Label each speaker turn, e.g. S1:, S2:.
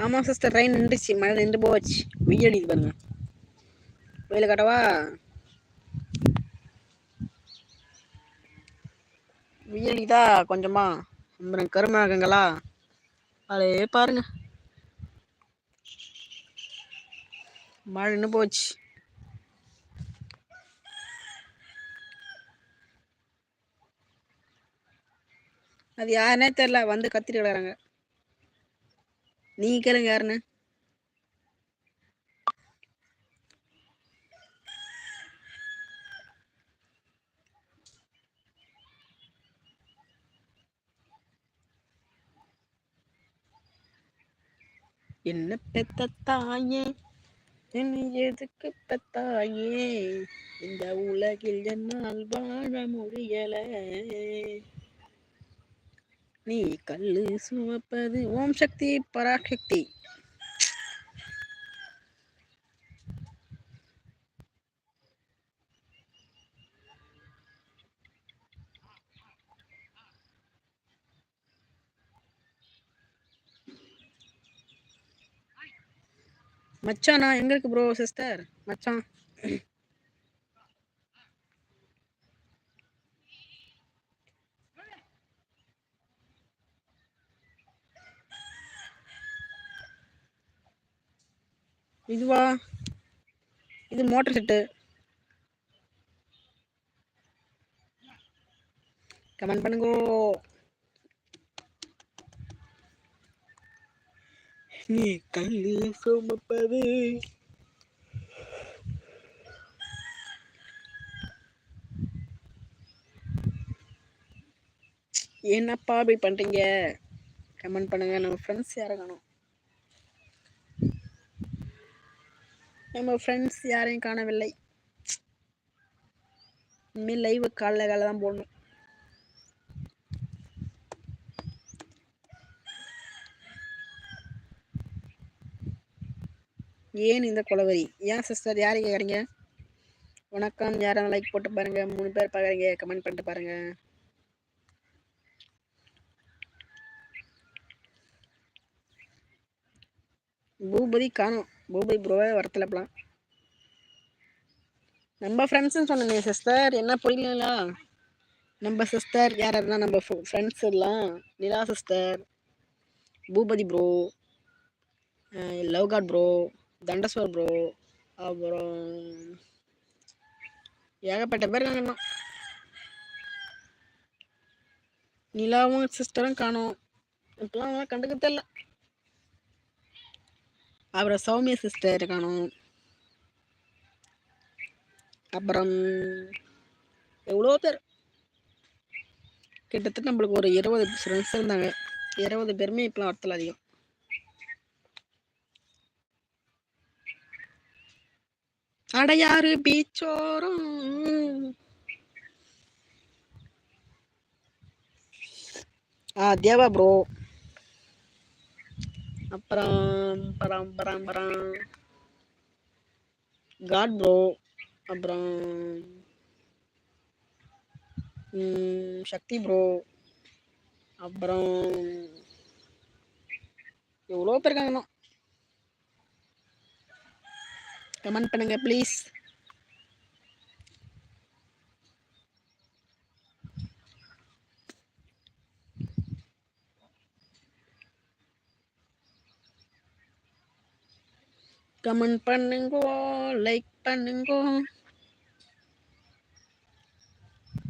S1: ஆமாம் sister, train நின்றுச்சு, மழை நின்று போச்சு. வெயில் அடிக்குது பாருங்க. வெயில காட்டவா? வெயில் அடிக்குதா கொஞ்சமா? கருமேகங்களா அதே பாருங்க. மழை நின்று போச்சு. அது யாருன்னே தெரியல, வந்து கத்திட்டு விளையாடுறாங்க. நீங்க கேளுங்க யாருன்னு. என்ன பெத்த தாயே, என்னை எதுக்கு பெத்தாயே, இந்த உலகில் என்னால் வாழ முடியல, நீ கல்லு சுமப்பது. ஓம் சக்தி பராசக்தி. மச்சானா எங்க இருக்கு ப்ரோ? சிஸ்டர் மச்சான் இதுவா? இது மோட்டர் செட்டு. கமெண்ட் பண்ணுங்க. நீ கல்லு சுமப்பது. என்னப்பா அப்படி பண்றீங்க? கமெண்ட் பண்ணுங்க. நம்ம ஃப்ரெண்ட்ஸ் யாரும் காணோம். நம்ம ஃப்ரெண்ட்ஸ் யாரையும் காணவில்லை. இனிமேல் லைவ் காலைல தான் போடணும். ஏன் இந்த கொலவரி? ஏன் சிஸ்டர் யாரை கேட்குறீங்க? வணக்கம். யாரும் லைக் போட்டு பாருங்க. 3 பேர் பார்க்குறீங்க. கமெண்ட் பண்ணிட்டு பாருங்க. பூபதி காணும். பூபதி ப்ரோவே வரத்துலப்பலாம். நம்ம ஃப்ரெண்ட்ஸ்ன்னு சொன்னேன் சிஸ்டர், என்ன புரியலா? நம்ம சிஸ்டர் யாருன்னா நம்ம ஃப்ரெண்ட்ஸ் எல்லாம் Nila sister, Bhupathi bro, love god bro, Thandeswar bro, அப்புறம் ஏகப்பட்ட பேர் இருக்காங்க. நிலாவும் சிஸ்டரும் காணும். இப்பெல்லாம் கண்டுக்க தெரியல. அப்புறம் சௌமியா சிஸ்டர் காணும். அப்புறம் எவ்வளோ பேர், கிட்டத்தட்ட நம்மளுக்கு ஒரு 20 ஃப்ரெண்ட்ஸ் இருந்தாங்க. 20 பேருமே இப்பெல்லாம் வரத்துல அதிகம். அடையாறு பீச்சோரும். தேவா ப்ரோ, அப்புறம் பரம் பரம் பரம் காட் ப்ரோ, அப்புறம் சக்தி ப்ரோ, அப்புறம் எவ்வளோ பேர் இருக்காங்க. கமெண்ட் பண்ணுங்க ப்ளீஸ். கமெண்ட் பண்ணுங்க, லைக் பண்ணுங்க.